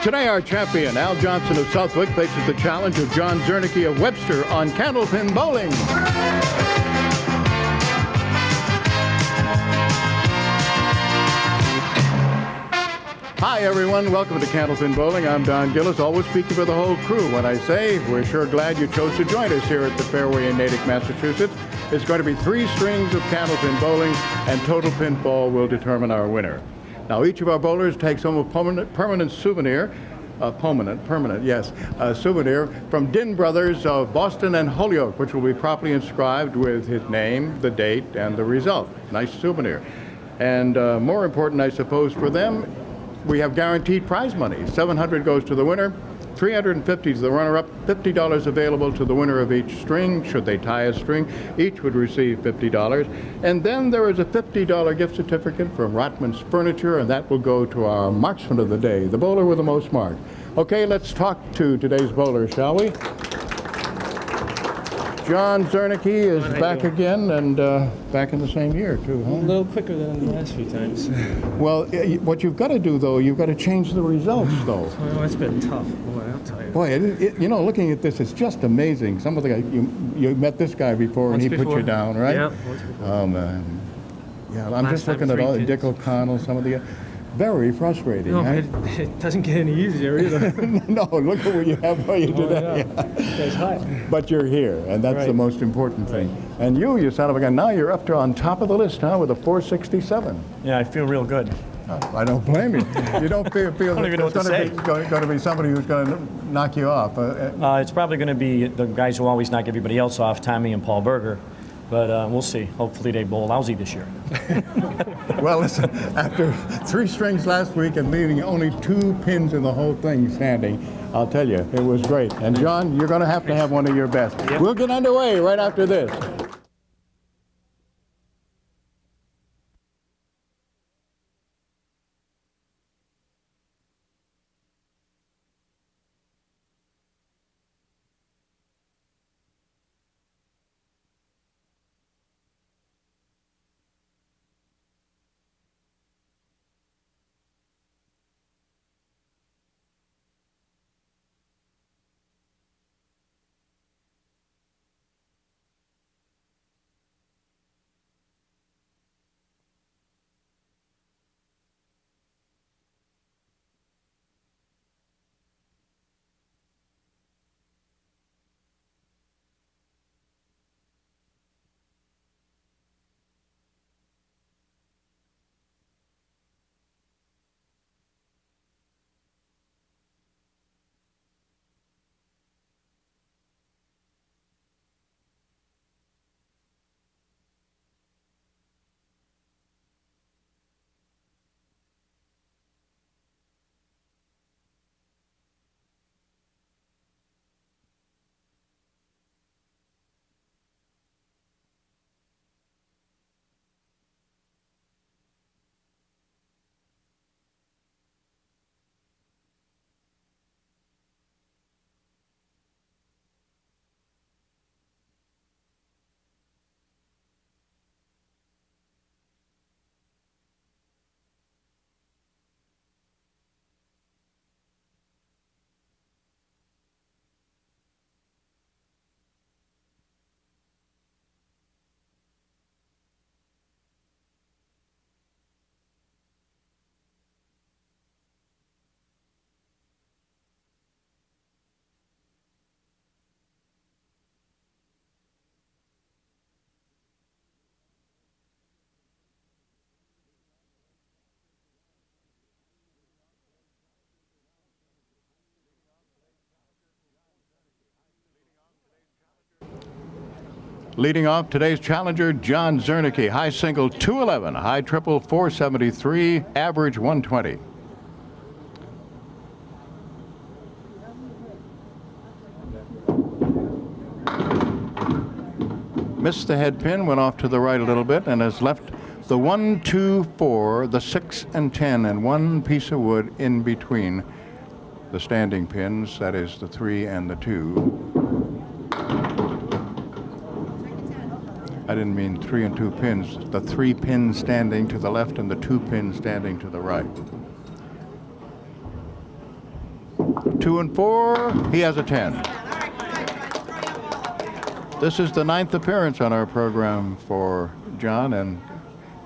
Today, our champion, Al Johnson of Southwick, faces the challenge of John Czernicki of Webster on Candlepin bowling. Hi, everyone. Welcome to Candlepin Bowling. I'm Don Gillis, always speaking for the whole crew when I say we're sure glad you chose to join us here at the Fairway in Natick, Massachusetts. It's going to be 3 strings of Candlepin bowling, and total pinfall will determine our winner. Now, each of our bowlers takes home a permanent souvenir, souvenir from Din Brothers of Boston and Holyoke, which will be properly inscribed with his name, the date, and the result. Nice souvenir. And more important, I suppose, for them, we have guaranteed prize money. $700 goes to the winner, $350 to the runner-up, $50 available to the winner of each string. Should they tie a string, each would receive $50. And then there is a $50 gift certificate from Rotman's Furniture, and that will go to our marksman of the day, the bowler with the most marks. Okay, let's talk to today's bowler, shall we? John Czernicki is back again, and back in the same year, too, huh? A little quicker than the last few times. Well, what you've got to do, though, you've got to change the results, though. Well, it's been tough. Boy, I'll tell you. Boy, you know, looking at this, it's just amazing. Some of the guys, you met this guy before, and he put you down, right? Yeah, once before. Oh, man. Yeah, I'm just looking at all Dick O'Connell, some of the... Very frustrating. No, right? it doesn't get any easier either. No, look at what you have while you do that. Yeah. It's hot. But you're here, and that's the most important thing. And you son of a gun, now you're up to on top of the list, huh, with a 467. Yeah, I feel real good. I don't blame you. You don't feel that there's going to be somebody who's going to knock you off. It's probably going to be the guys who always knock everybody else off, Tommy and Paul Berger. But we'll see. Hopefully they bowl lousy this year. Well, listen, after 3 strings last week and leaving only 2 pins in the whole thing standing, I'll tell you, it was great. And John, you're going to have one of your best. Yep. We'll get underway right after this. Leading off today's challenger, John Czernicki. High single 211, high triple 473, average 120. Missed the head pin, went off to the right a little bit, and has left the 1, 2, 4, the 6 and 10, and one piece of wood in between the standing pins, that is the 3 and the 2. I didn't mean 3 and 2 pins, the 3 pins standing to the left and the 2 pins standing to the right. 2 and 4. He has a 10. This is the 9th appearance on our program for John, and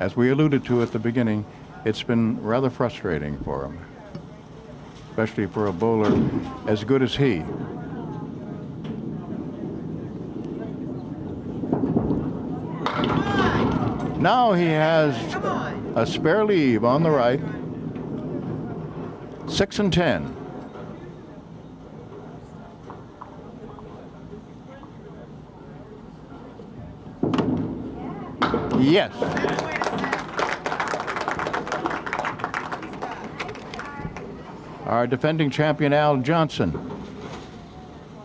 as we alluded to at the beginning, it's been rather frustrating for him, especially for a bowler as good as he. Now he has a spare leave on the right, 6 and 10. Yes. Our defending champion, Al Johnson.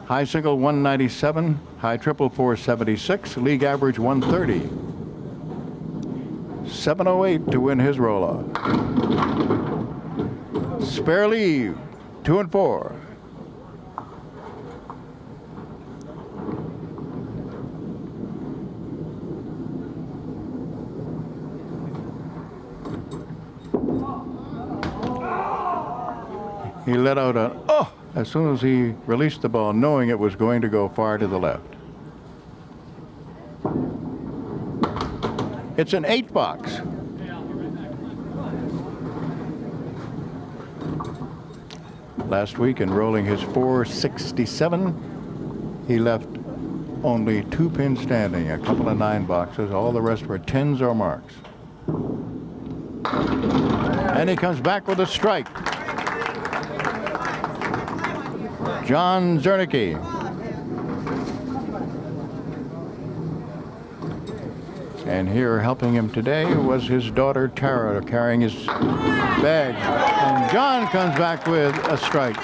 High single 197, high triple 476, league average 130. 708 to win his roll-off. Spare leave, 2 and 4. He let out a as soon as he released the ball, knowing it was going to go far to the left. It's an 8 box. Last week, in rolling his 467, he left only 2 pins standing, a couple of 9 boxes. All the rest were 10s or marks. And he comes back with a strike. John Czernicki. And here helping him today was his daughter Tara, carrying his bag. And John comes back with a strike.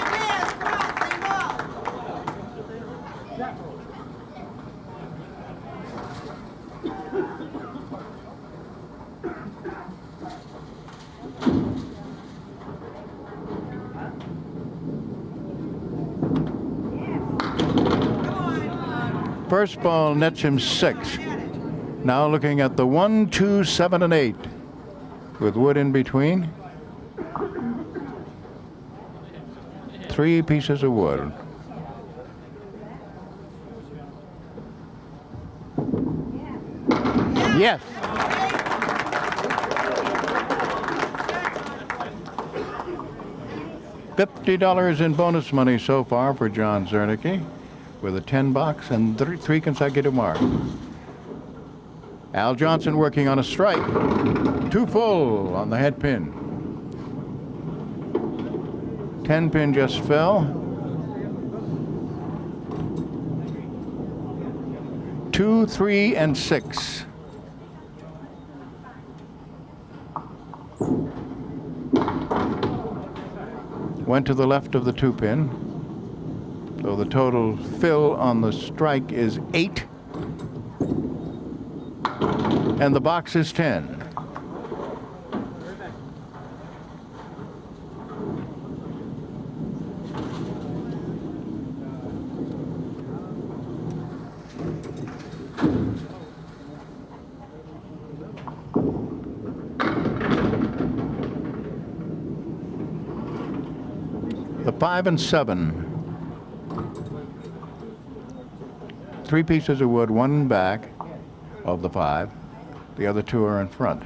First ball nets him 6. Now looking at the 1, 2, 7, and 8 with wood in between. 3 pieces of wood. Yes. $50 in bonus money so far for John Czernicki, with a 10 box and 3 consecutive marks. Al Johnson working on a strike. 2 full on the head pin. 10 pin just fell. 2, 3, and 6. Went to the left of the 2 pin. So the total fill on the strike is 8. And the box is 10. The 5 and 7. 3 pieces of wood, 1 back of the 5. The other 2 are in front.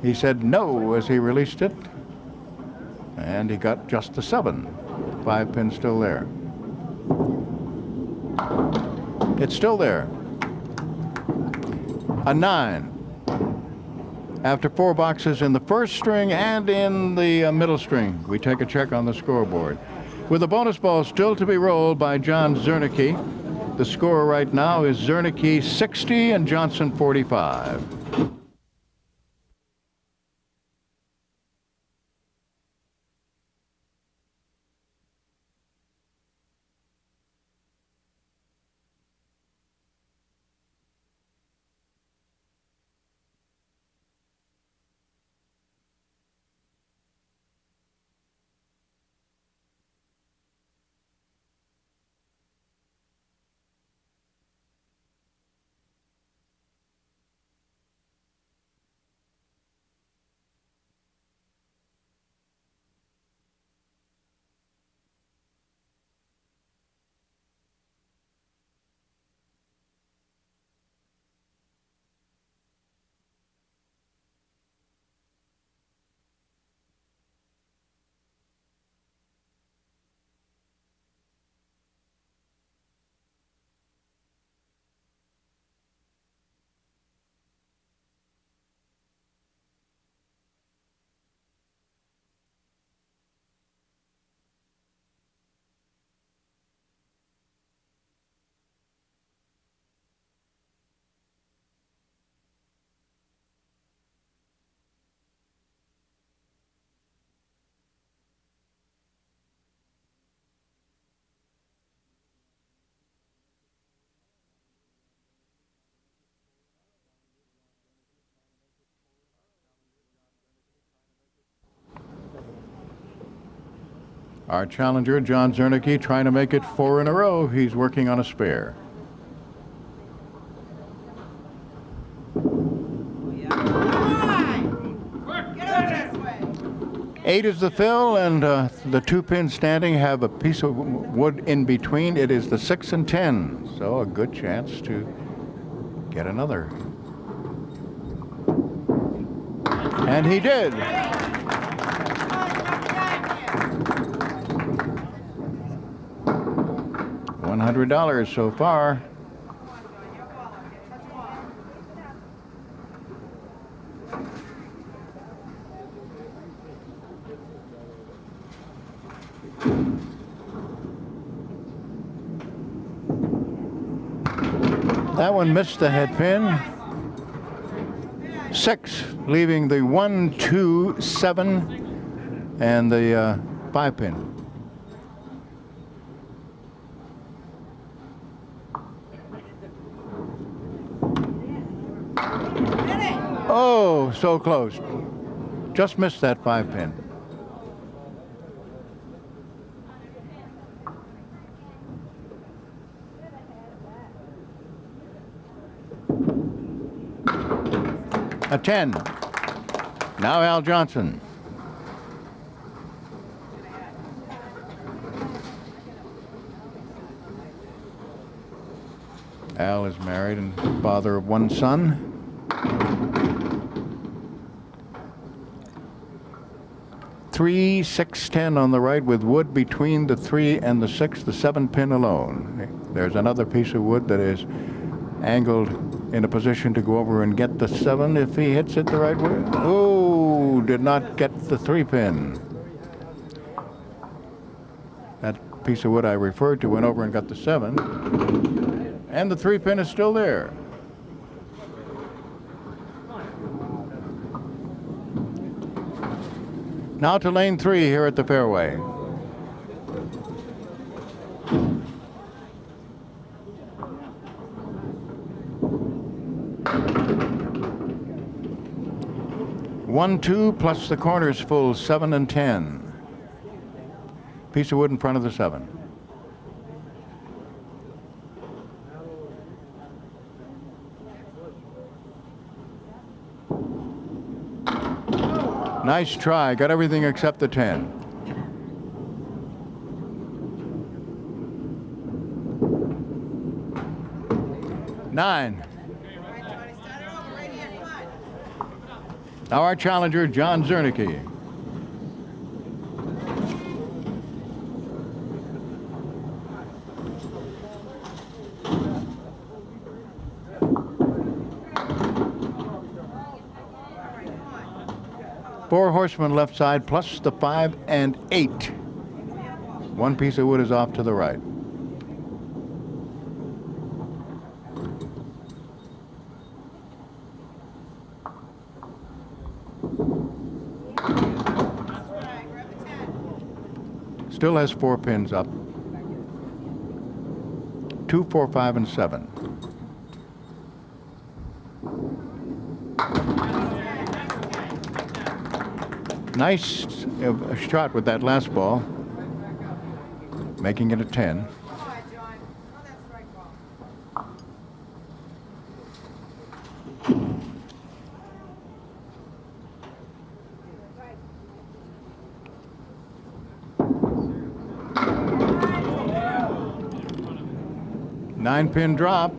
He said no as he released it, and he got just the 7. 5 pin still there. It's still there. A 9. After 4 boxes in the first string and in the middle string, we take a check on the scoreboard. With the bonus ball still to be rolled by John Czernicki, the score right now is Czernicki 60 and Johnson 45. Our challenger, John Czernicki, trying to make it 4 in a row. He's working on a spare. Eight is the fill, and the 2 pins standing have a piece of wood in between. It is the 6 and 10, so a good chance to get another. And he did. $100 so far. That one missed the head pin. 6, leaving the 1, 2, 7, and the 5 pin. Oh, so close. Just missed that 5 pin. A 10. Now Al Johnson. Al is married and father of 1 son. Three, 6, 10 on the right with wood between the 3 and the 6, the 7 pin alone. There's another piece of wood that is angled in a position to go over and get the 7 if he hits it the right way. Oh, did not get the 3 pin. That piece of wood I referred to went over and got the 7. And the 3 pin is still there. Now to lane 3 here at the fairway. One, 2 plus the corners full, 7 and 10. Piece of wood in front of the 7. Nice try, got everything except the 10. Nine. Now our challenger, John Czernicki. Four horsemen left side, plus the 5 and 8. One piece of wood is off to the right. Still has 4 pins up. 2, 4, 5, and 7. Nice shot with that last ball, making it a 10. Nine pin drop.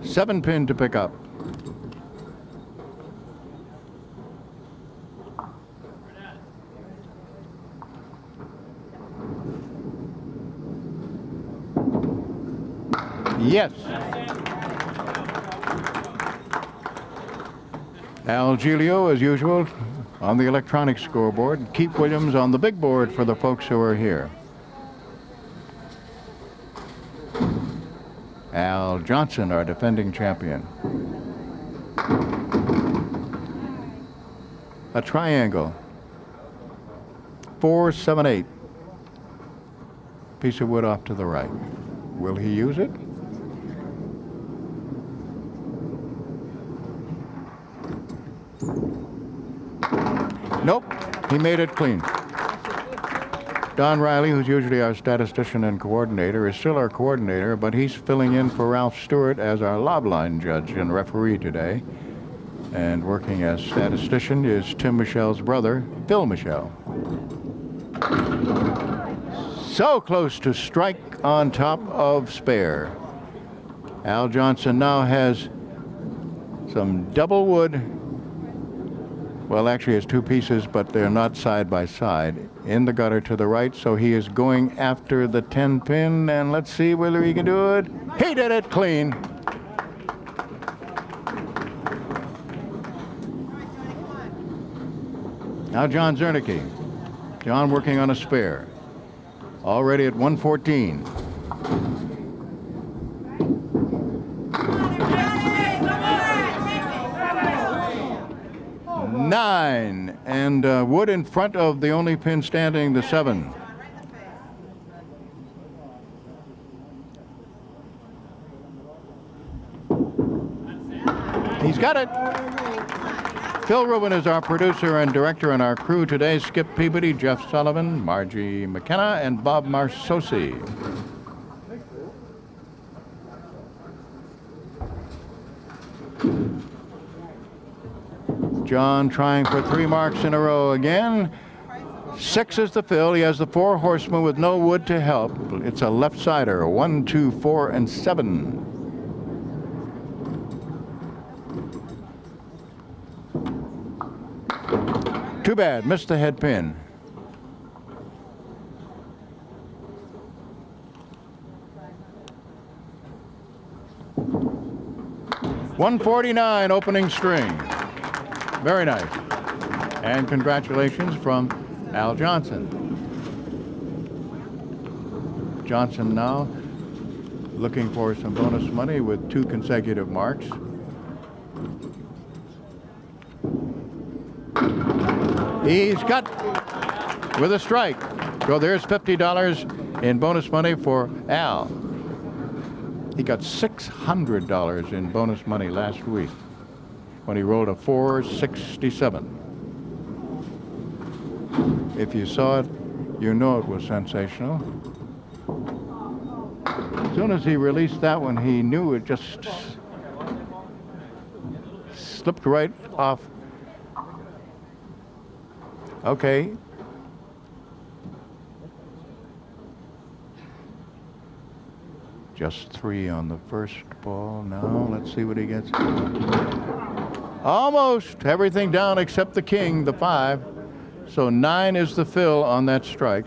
7 pin to pick up. Yes. Al Giglio, as usual, on the electronic scoreboard. Keith Williams on the big board for the folks who are here. Al Johnson, our defending champion. A triangle. 4, 7, 8. Piece of wood off to the right. Will he use it? Nope, he made it clean. Don Riley, who's usually our statistician and coordinator, is still our coordinator, but he's filling in for Ralph Stewart as our lob line judge and referee today. And working as statistician is Tim Michelle's brother, Phil Michelle. So close to strike on top of spare. Al Johnson now has some double wood. Well, actually it's two pieces, but they're not side by side. In the gutter to the right, so he is going after the 10 pin, and let's see whether he can do it. He did it clean. Now John Czernicki. John working on a spare. Already at 114. Nine, and wood in front of the only pin standing, the 7. He's got it. Phil Rubin is our producer and director, and our crew today: Skip Peabody, Jeff Sullivan, Margie McKenna, and Bob Marsosi. John trying for 3 marks in a row again. 6 is the fill. He has the 4 horsemen with no wood to help. It's a left-sider. 1, 2, 4, and 7. Too bad. Missed the head pin. $149 opening string. Very nice. And congratulations from Al Johnson. Johnson now looking for some bonus money with 2 consecutive marks. He's got with a strike. So there's $50 in bonus money for Al. He got $600 in bonus money last week when he rolled a 467. If you saw it, you know it was sensational. As soon as he released that one, he knew it just slipped right off. Okay. Just 3 on the first ball. Now let's see what he gets. Almost everything down except the king, the 5. So 9 is the fill on that strike.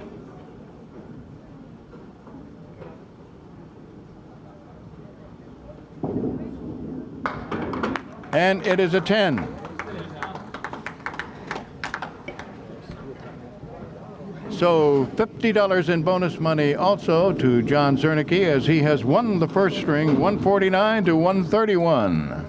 And it is a 10. So $50 in bonus money also to John Czernicki, as he has won the first string, 149 to 131.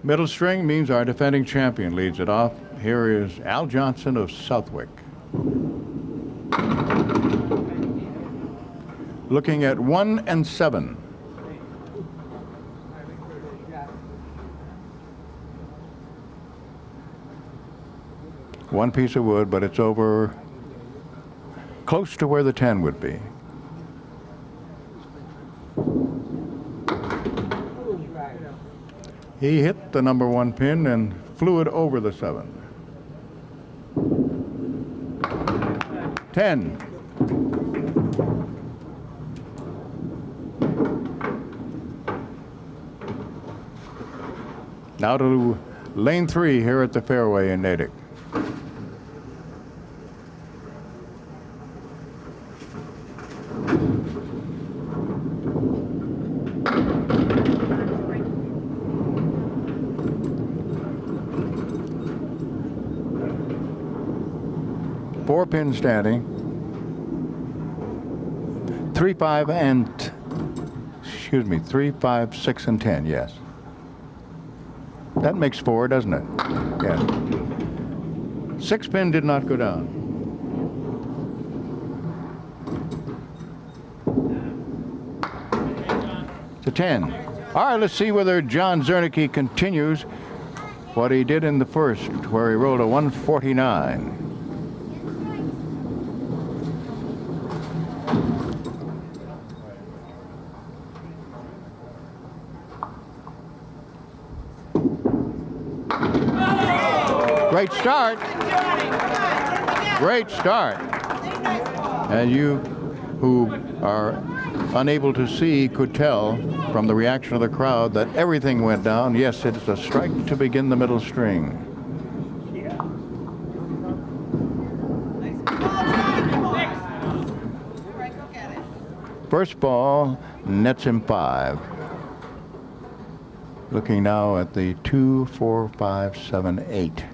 Middle string means our defending champion leads it off. Here is Al Johnson of Southwick. Looking at 1 and 7. One piece of wood, but it's over close to where the 10 would be. He hit the number 1 pin and flew it over the 7. 10. Now to lane 3 here at the fairway in Natick. Four pins standing. 3, 5, and 3, 5, 6, and 10. Yes. That makes 4, doesn't it? Yes. 6 pin did not go down. To 10. All right, let's see whether John Czernicki continues what he did in the first, where he rolled a 149. Great start. Great start. And you who are unable to see could tell from the reaction of the crowd that everything went down. Yes, it's a strike to begin the middle string. First ball nets him 5. Looking now at the 2, 4, 5, 7, 8.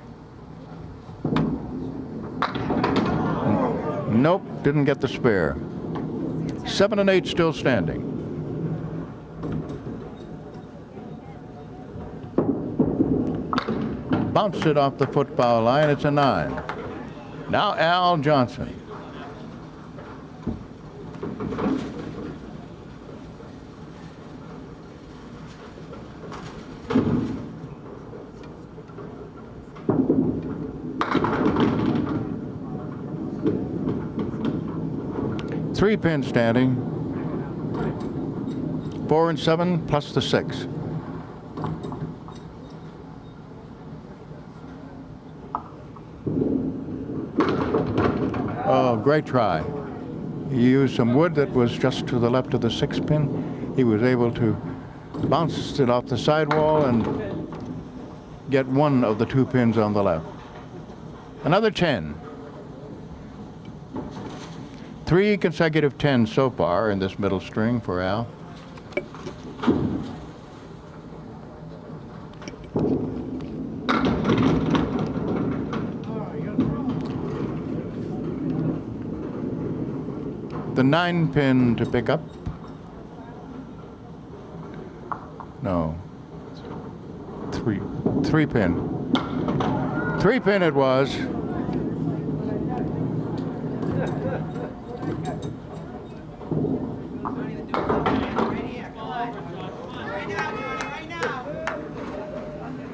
Nope, didn't get the spare. 7 and 8 still standing. Bounced it off the football line. It's a 9. Now Al Johnson. Three pins standing. 4 and 7 plus the 6. Oh, great try. He used some wood that was just to the left of the 6 pin. He was able to bounce it off the sidewall and get one of the 2 pins on the left. Another 10. 3 consecutive 10s so far in this middle string for Al. The 9 pin to pick up. No. 3 pin. 3 pin it was.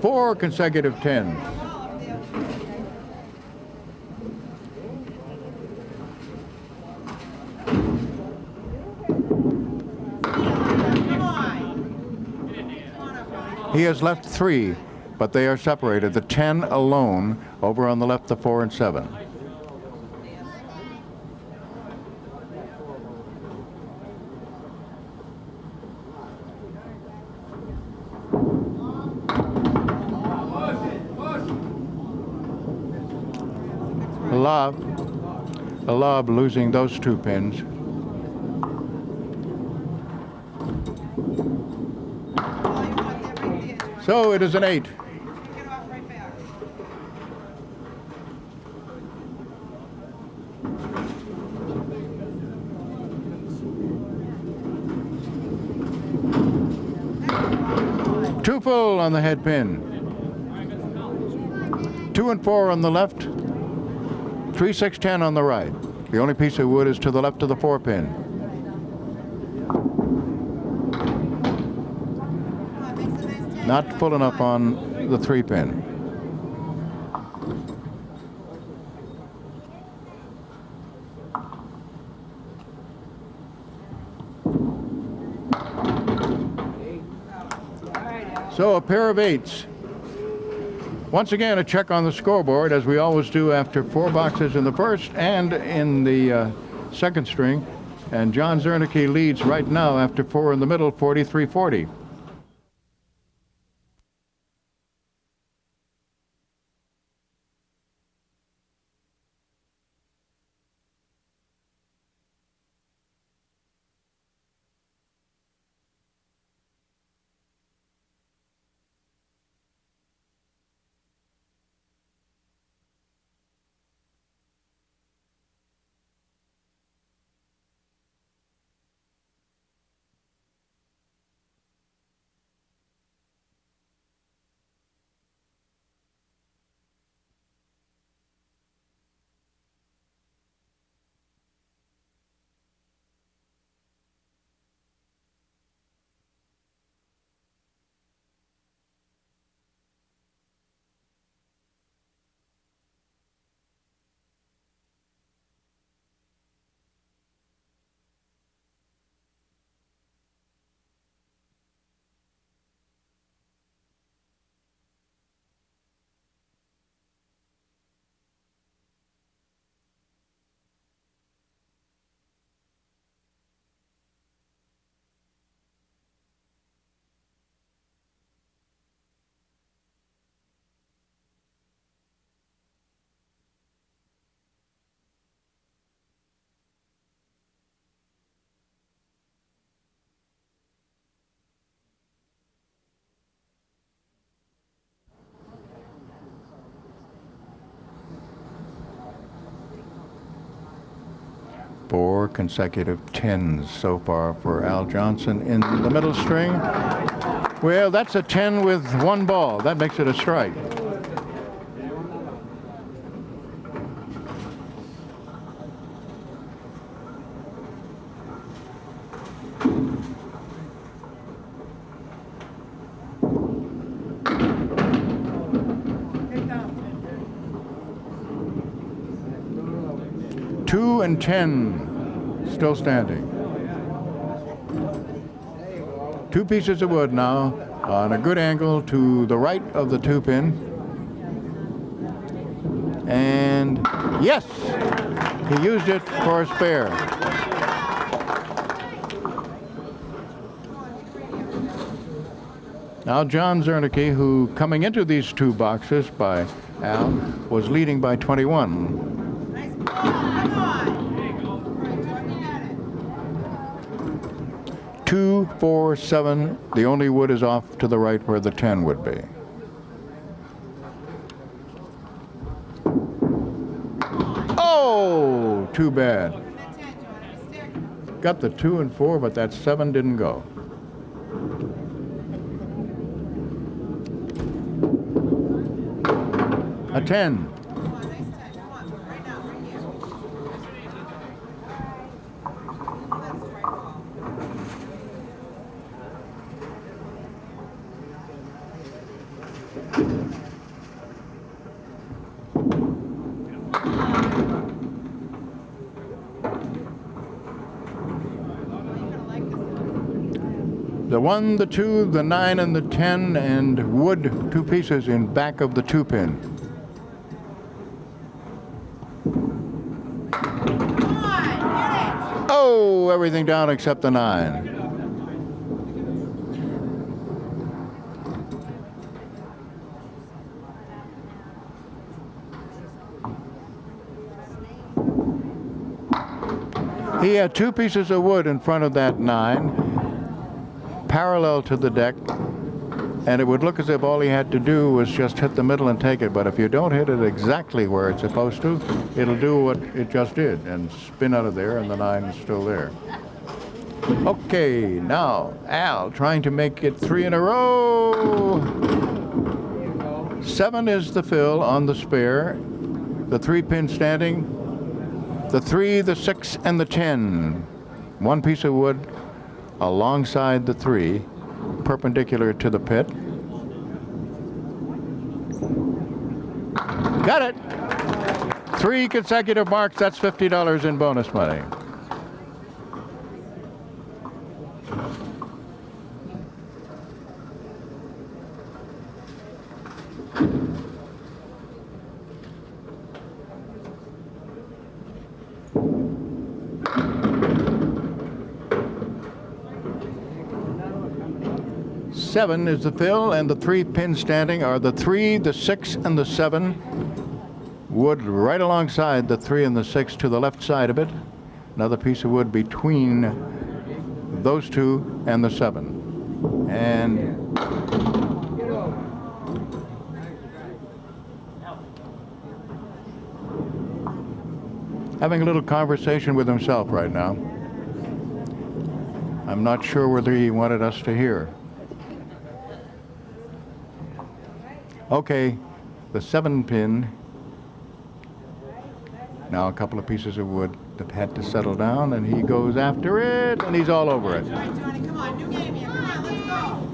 Four consecutive 10s. He has left 3, but they are separated. The 10 alone over on the left, the 4 and 7. A lob losing those 2 pins. So it is an 8. Two full on the head pin. 2 and 4 on the left, 3, 6, 10 on the right. The only piece of wood is to the left of the 4-pin. Not full enough on the 3-pin. So a pair of 8s. Once again, a check on the scoreboard, as we always do after 4 boxes in the first and in the second string. And John Czernicki leads right now after 4 in the middle, 43-40. Four consecutive 10s so far for Al Johnson in the middle string. Well, that's a 10 with 1 ball. That makes it a strike. Two and 10 still standing. 2 pieces of wood now on a good angle to the right of the 2-pin. And yes, he used it for a spare. Now John Czernicki, who coming into these 2 boxes by Al, was leading by 21. 2, 4, 7. The only wood is off to the right where the 10 would be. Oh, too bad. Got the 2 and 4, but that 7 didn't go. A 10. The 1, the 2, the 9, and the 10, and wood 2 pieces in back of the 2-pin. Oh, everything down except the 9. He had 2 pieces of wood in front of that 9. Parallel to the deck, and it would look as if all he had to do was just hit the middle and take it, but if you don't hit it exactly where it's supposed to, it'll do what it just did and spin out of there, and the 9 is still there. Okay, now Al trying to make it 3 in a row. 7 is the fill on the spare. The 3-pin standing. The 3, the 6, and the 10. One piece of wood alongside the 3, perpendicular to the pit. Got it. 3 consecutive marks. That's $50 in bonus money. Seven is the fill, and the 3 pins standing are the 3, the 6, and the 7. Wood right alongside the 3 and the 6 to the left side of it. Another piece of wood between those 2 and the 7. And having a little conversation with himself right now. I'm not sure whether he wanted us to hear. Okay, the 7-pin. Now a couple of pieces of wood that had to settle down, and he goes after it, and he's all over it. All right, Johnny, come on, new game here. Come on, let's go.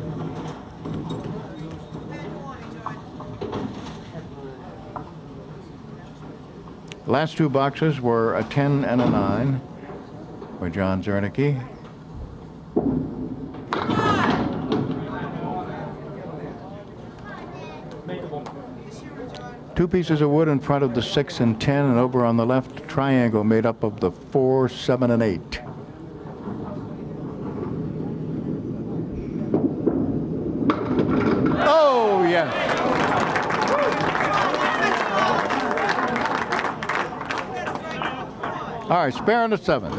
The last 2 boxes were a 10 and a 9 for John Czernicki. Two pieces of wood in front of the 6 and 10, and over on the left, triangle made up of the 4, 7, and 8. Oh, yes. All right, spare on the 7.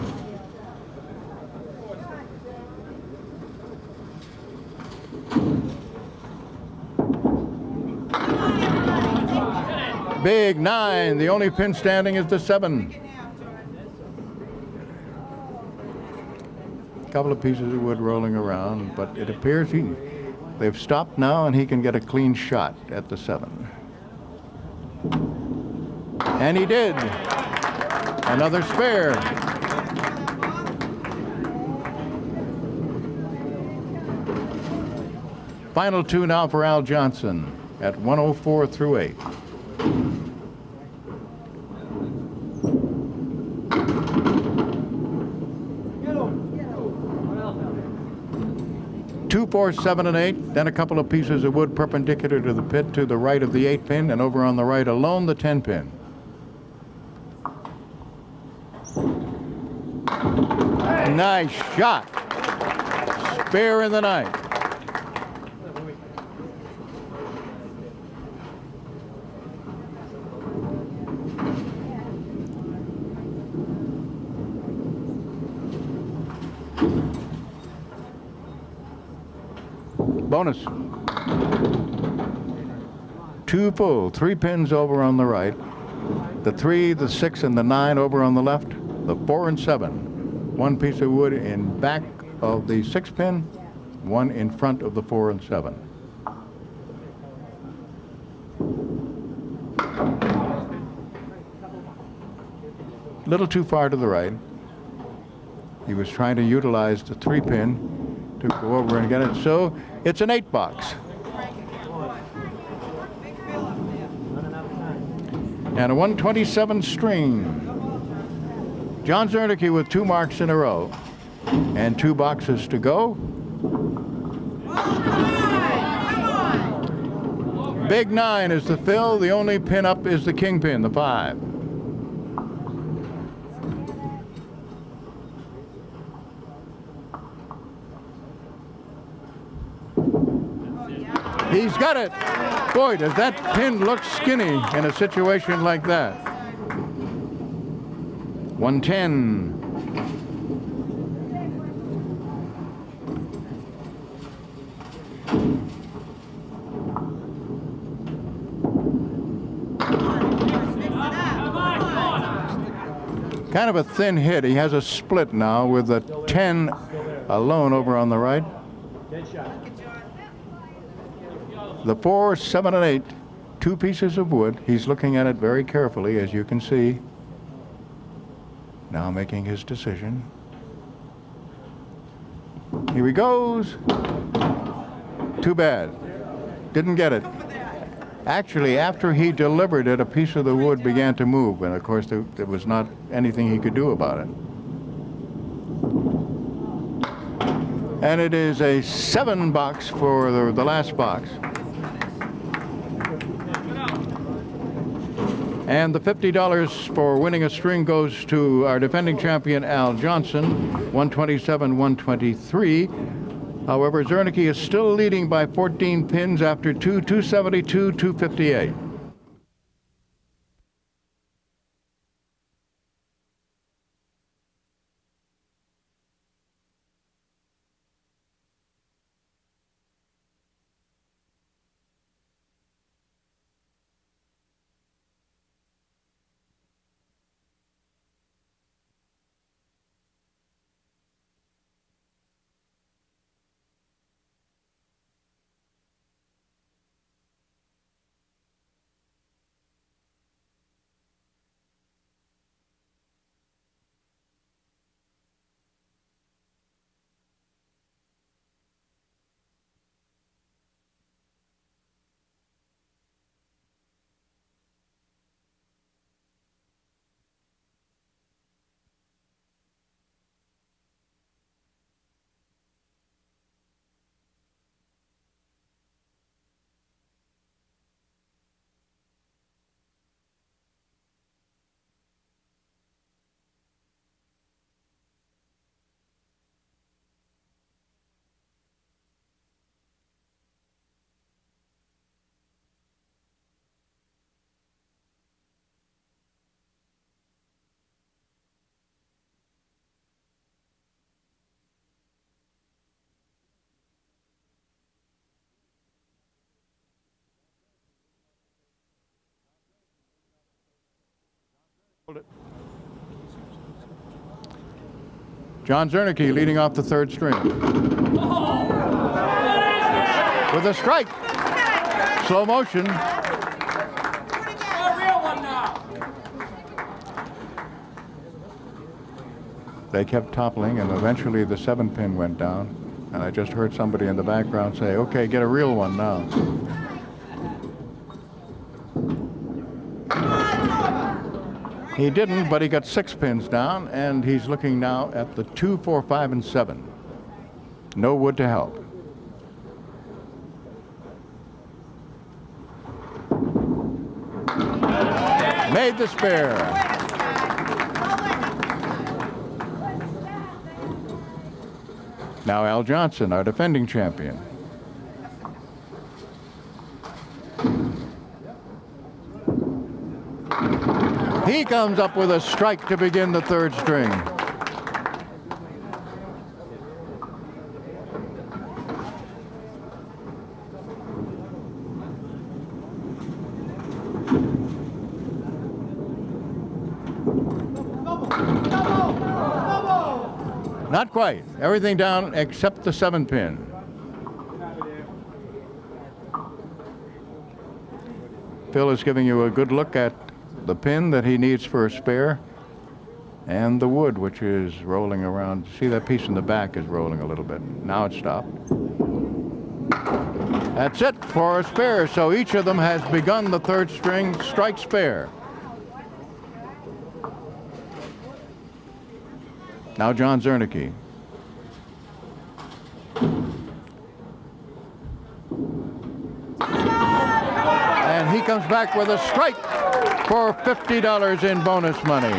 Big 9. The only pin standing is the 7. A couple of pieces of wood rolling around, but it appears they've stopped now, and he can get a clean shot at the 7. And he did. Another spare. Final 2 now for Al Johnson at 104 through 8. Two, 4, 7, and 8. Then a couple of pieces of wood perpendicular to the pit to the right of the 8-pin, and over on the right alone the 10-pin. Nice shot. Spare in the night. Bonus. 2 full, 3 pins over on the right. The 3, the 6, and the 9 over on the left. The 4 and 7. 1 piece of wood in back of the 6-pin, 1 in front of the 4 and 7. A little too far to the right. He was trying to utilize the 3-pin to go over and get it. So it's an 8 box. And a 127 string. John Czernicki with 2 marks in a row. And 2 boxes to go. Big 9 is the fill. The only pin up is the kingpin, the 5. He's got it. Boy, does that pin look skinny in a situation like that. 110. Kind of a thin hit. He has a split now with the 10 alone over on the right. The 4, 7, and 8 2 pieces of wood. He's looking at it very carefully, as you can see. Now making his decision. Here he goes. Too bad. Didn't get it. Actually, after he delivered it, a piece of the wood began to move, and of course there was not anything he could do about it. And it is a 7 box for the last box. And the $50 for winning a string goes to our defending champion, Al Johnson, 127-123. However, Czernicki is still leading by 14 pins after 2, 272, 258. John Czernicki leading off the 3rd string. With a strike. Slow motion. They kept toppling, and eventually the 7-pin went down. And I just heard somebody in the background say, okay, get a real one now. He didn't, but he got 6 pins down, and he's looking now at the 2, 4, 5, and 7. No wood to help. Made the spare. Now Al Johnson, our defending champion. He comes up with a strike to begin the 3rd string. Not quite. Everything down except the 7-pin. Phil is giving you a good look at the pin that he needs for a spare, and the wood, which is rolling around. See, that piece in the back is rolling a little bit. Now it stopped. That's it for a spare. So each of them has begun the 3rd string strike spare. Now John Czernicki. And he comes back with a strike for $50 in bonus money.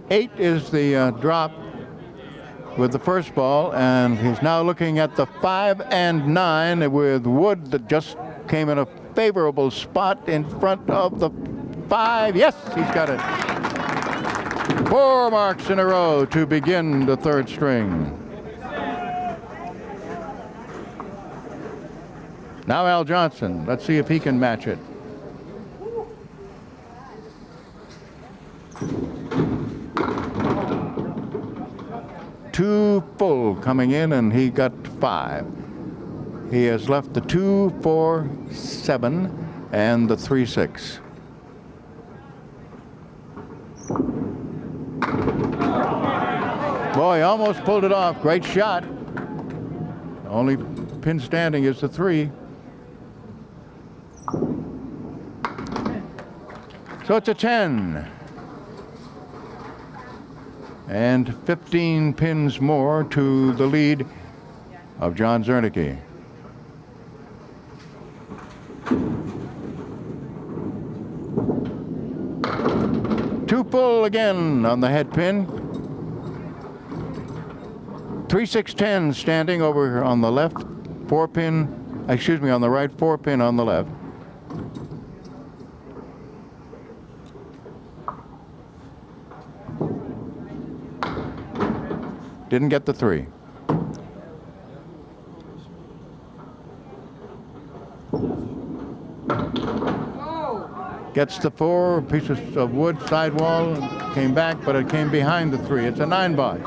Eight is the drop with the first ball, and he's now looking at the 5 and 9 with wood that just came in a favorable spot in front of the 5. Yes, he's got it. 4 marks in a row to begin the third string. Now Al Johnson. Let's see if he can match it. Two full coming in, and he got 5. He has left the 2, 4, 7, and the 3, 6. Boy, almost pulled it off. Great shot. The only pin standing is the 3. So it's a 10. And 15 pins more to the lead of John Czernicki. Two full again on the head pin. 3, 6, 10 standing over on the left, 4 pin, excuse me, on the right, 4 pin on the left. Didn't get the 3. Gets the 4 pieces of wood, sidewall, came back, but it came behind the 3. It's a 9 box.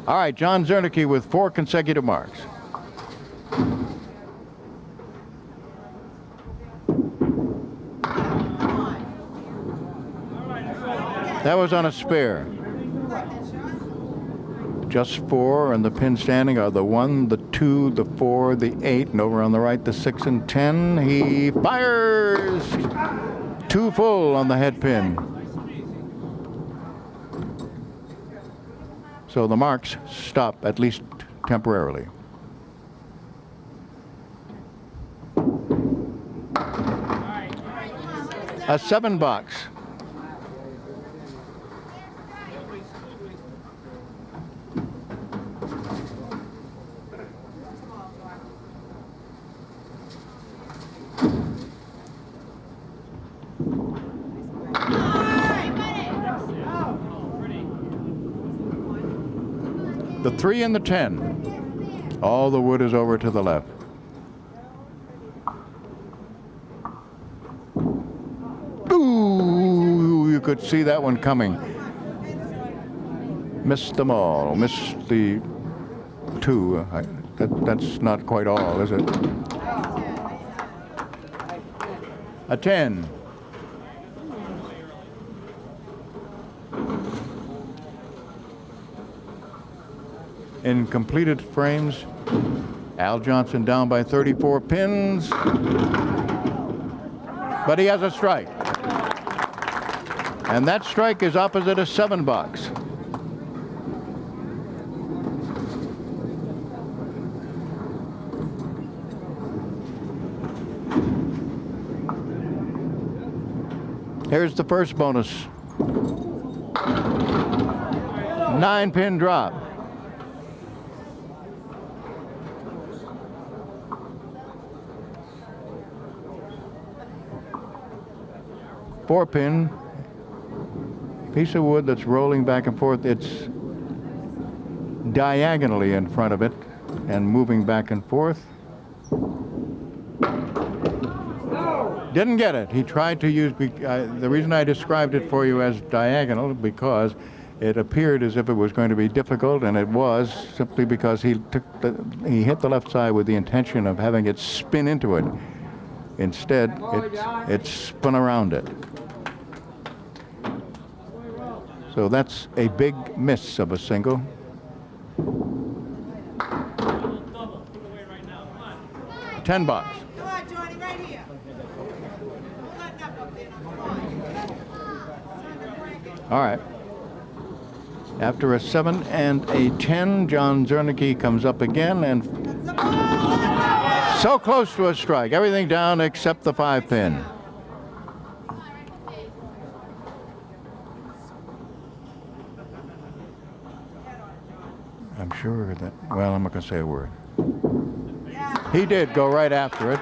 All right, John Czernicki with 4 consecutive marks. That was on a spare. Just 4, and the pin standing are the 1, the 2, the 4, the 8, and over on the right, the 6 and 10. He fires! 2 full on the head pin. So the marks stop, at least temporarily. A 7 box. The 3 and the 10. All the wood is over to the left. Ooh, you could see that one coming. Missed them all. Missed the 2. That's not quite all, is it? A 10. In completed frames, Al Johnson down by 34 pins, but he has a strike. And that strike is opposite a 7 box. Here's the first bonus. 9 pin drop. Four pin, piece of wood that's rolling back and forth. It's diagonally in front of it and moving back and forth. Didn't get it. He tried to use, the reason I described it for you as diagonal, because it appeared as if it was going to be difficult, and it was, simply because he hit the left side with the intention of having it spin into it. Instead, it spun around it. So that's a big miss of a single. $10. Come on, Johnny, right here. All right. After a 7 and a 10, John Czernicki comes up again, and so close to a strike. Everything down except the 5 pin. I'm sure that, well, I'm not going to say a word. He did go right after it.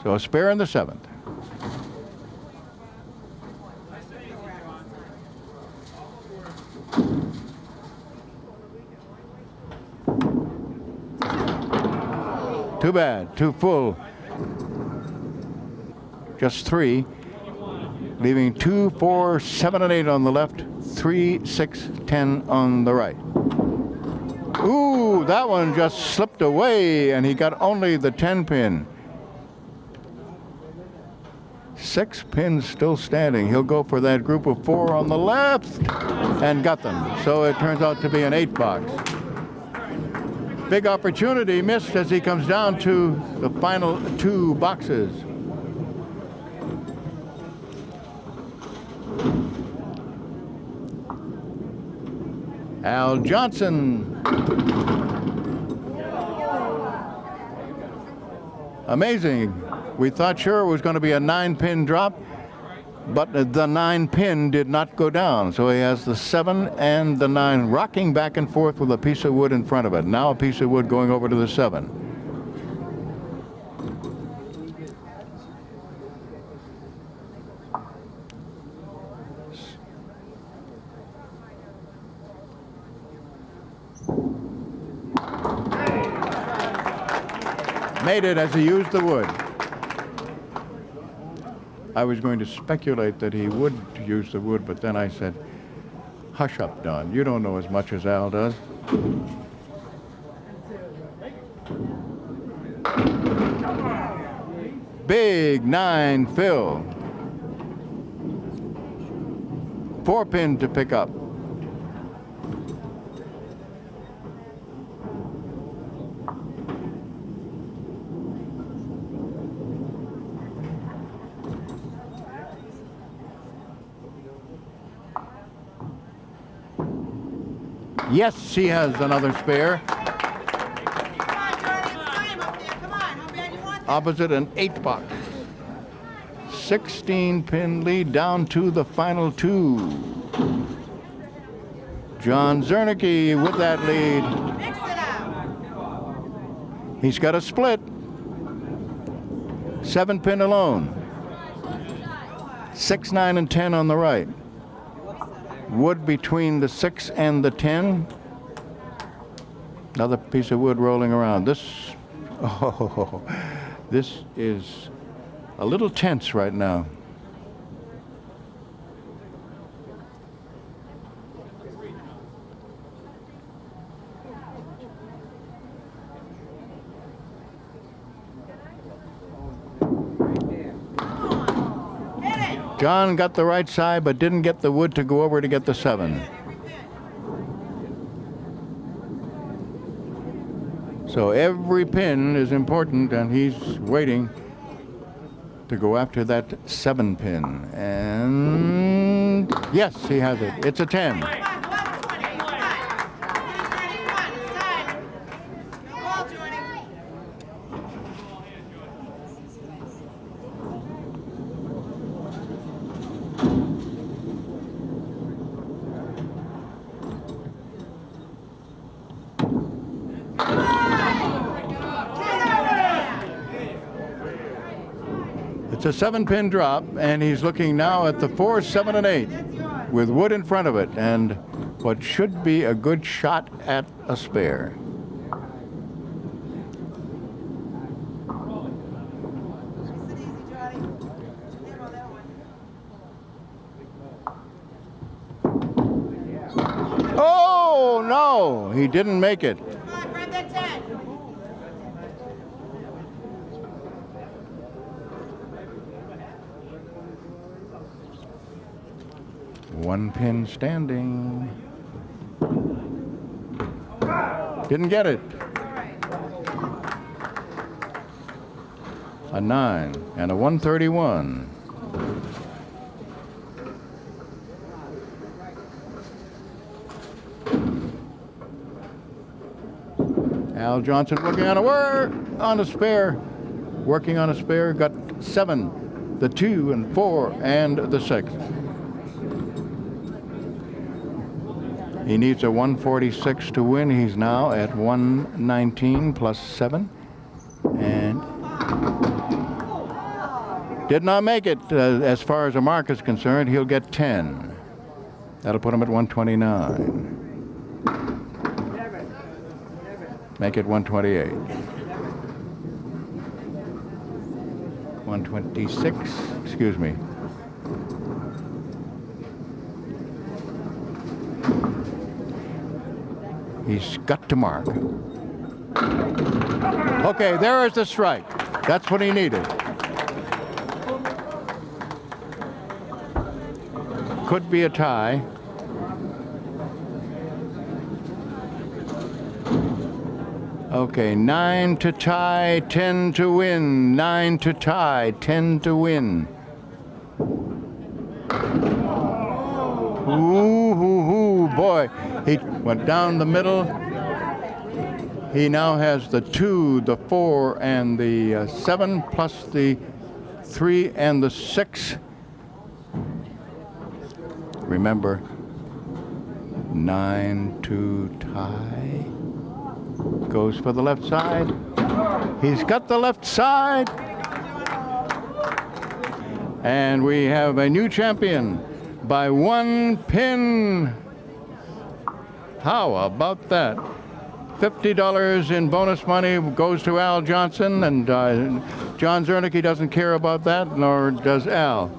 So a spare in the 7th. Too bad, too full. Just 3, leaving 2, 4, 7, and 8 on the left, 3, 6, 10 on the right. Ooh, that one just slipped away, and he got only the 10 pin. 6 pins still standing. He'll go for that group of 4 on the left, and got them. So it turns out to be an 8 box. Big opportunity missed as he comes down to the final 2 boxes. Al Johnson. Amazing. We thought sure it was going to be a 9-pin drop, but the 9 pin did not go down. So he has the 7 and the 9 rocking back and forth with a piece of wood in front of it. Now a piece of wood going over to the 7. Made it as he used the wood. I was going to speculate that he would use the wood, but then I said, hush up, Don. You don't know as much as Al does. Big 9 fill. 4 pin to pick up. Yes, he has another spare. Come on, Jordan, it's time up there. Come on, how bad you want that? Opposite an 8 box. 16 pin lead down to the final 2. John Czernicki with that lead. Mix it up. He's got a split. 7 pin alone. 6, 9, and 10 on the right. Wood between the 6 and the 10. Another piece of wood rolling around. This is a little tense right now. John got the right side, but didn't get the wood to go over to get the 7. So every pin is important, and he's waiting to go after that 7 pin. And yes, he has it. It's a 10. Come on, 11, 20, come on. 20, come on, it's time. Go ball, Jordan. It's a 7-pin drop, and he's looking now at the 4, 7, and 8 with wood in front of it, and what should be a good shot at a spare. Sit easy, Jordan. Handle that one. Oh, no, he didn't make it. Come on, grab that 10. 1 pin standing. Didn't get it. A 9 and a 131. Al Johnson working on a spare. Working on a spare, got 7, the 2 and 4 and the 6. He needs a 146 to win. He's now at 119 plus 7. And Did not make it as far as a mark is concerned. He'll get 10. That'll put him at 129. Make it 128. 126, excuse me. He's got to mark. Okay, there is the strike. That's what he needed. Could be a tie. Okay, 9 to tie, 10 to win. 9 to tie, 10 to win. Ooh, boy. He went down the middle. He now has the 2, the 4, and the 7, plus the 3 and the 6. Remember, 9 to tie. Goes for the left side. He's got the left side. And we have a new champion by 1 pin. How about that? $50 in bonus money goes to Al Johnson, and John Czernicki doesn't care about that, nor does Al.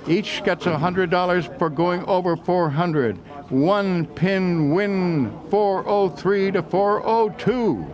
Each gets $100 for going over 400. 1 pin win, 403 to 402.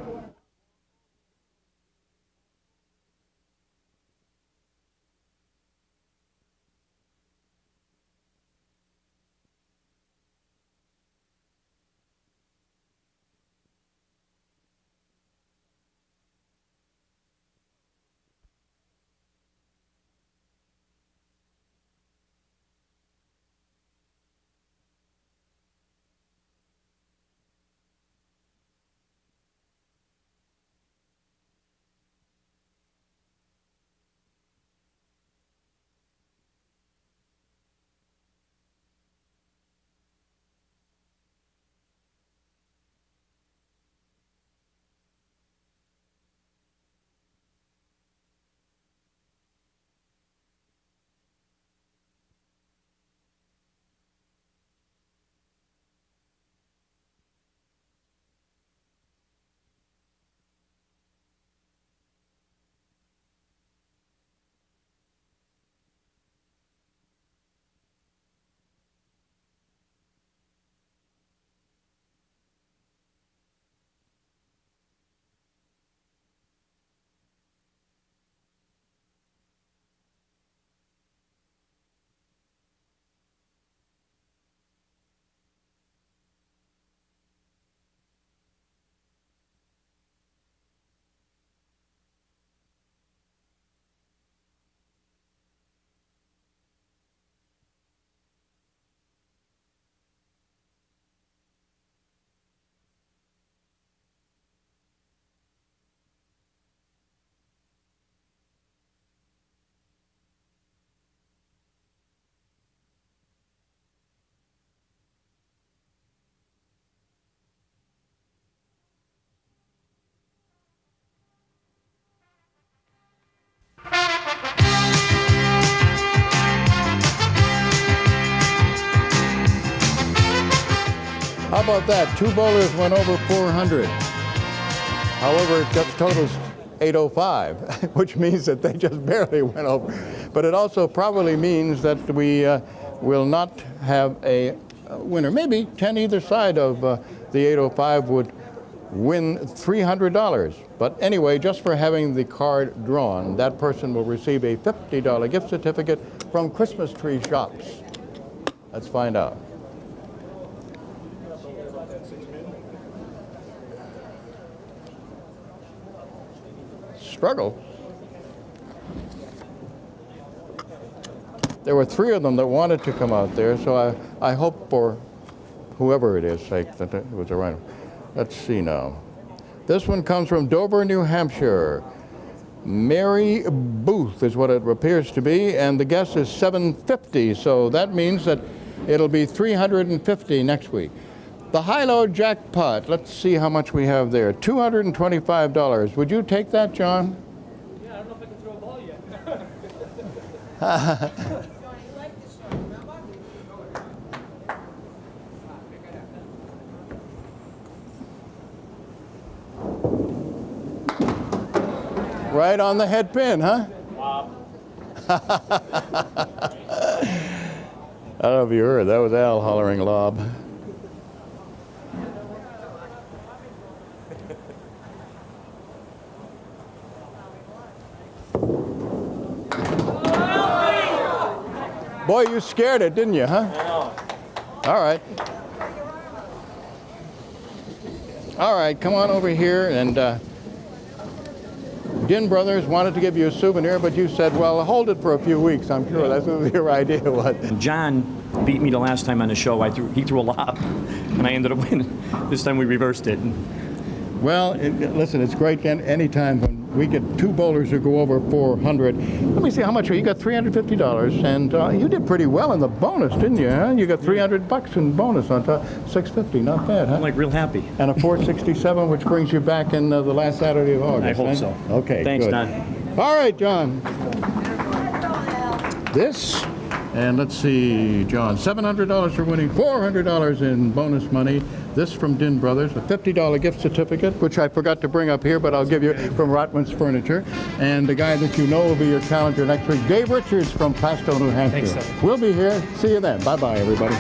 How about that? 2 bowlers went over 400. However, it just totals 805, which means that they just barely went over. But it also probably means that we will not have a winner. Maybe 10 either side of the 805 would win $300. But anyway, just for having the card drawn, that person will receive a $50 gift certificate from Christmas Tree Shops. Let's find out. Struggle. There were 3 of them that wanted to come out there, so I hope for whoever it is sake that it was a right. Let's see now. This one comes from Dover, New Hampshire. Mary Booth is what it appears to be, and the guess is 750, so that means that it'll be 350 next week. The high-low jackpot, let's see how much we have there. $225. Would you take that, John? Yeah, I don't know if I can throw a ball yet. Right on the head pin, huh? I don't know if you heard, that was Al hollering lob. Boy, you scared it, didn't you, huh? All right. All right, come on over here. And Din Brothers wanted to give you a souvenir, but you said, well, hold it for a few weeks. I'm sure that's what your idea was. John beat me the last time on the show. He threw a lob, and I ended up winning. This time we reversed it. Well, listen, it's great anytime when we get two bowlers who go over 400. Let me see how much you got. $350, and you did pretty well in the bonus, didn't you? Huh? You got $300 in bonus on top. $650, not bad, huh? I'm like real happy. And a 467, which brings you back in the last Saturday of August. I hope huh? so. Okay, Thanks, good. Don. All right, John. This, and let's see, John, $700 for winning, $400 in bonus money. This from Din Brothers, a $50 gift certificate, which I forgot to bring up here, but I'll give you from Rotman's Furniture. And the guy that you know will be your challenger next week, Dave Richards from Pasto, New Hampshire. Thanks, sir. We'll be here. See you then. Bye-bye, everybody.